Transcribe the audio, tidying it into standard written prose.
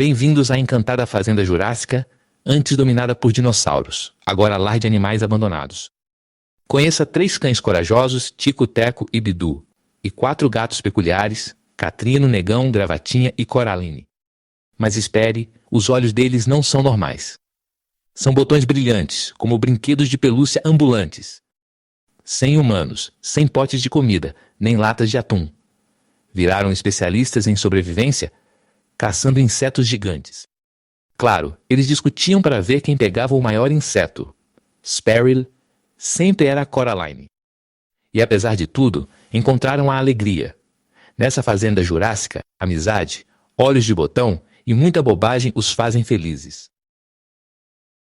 Bem-vindos à encantada fazenda jurássica, antes dominada por dinossauros, agora lar de animais abandonados. Conheça 3 cães corajosos, Tico, Teco e Bidu, e 4 gatos peculiares, Catrino, Negão, Gravatinha e Coraline. Mas espere, os olhos deles não são normais. São botões brilhantes, como brinquedos de pelúcia ambulantes. Sem humanos, sem potes de comida, nem latas de atum. Viraram especialistas em sobrevivência, caçando insetos gigantes. Claro, eles discutiam para ver quem pegava o maior inseto. Sparrow sempre era a Coraline. E apesar de tudo, encontraram a alegria. Nessa fazenda jurássica, amizade, olhos de botão e muita bobagem os fazem felizes.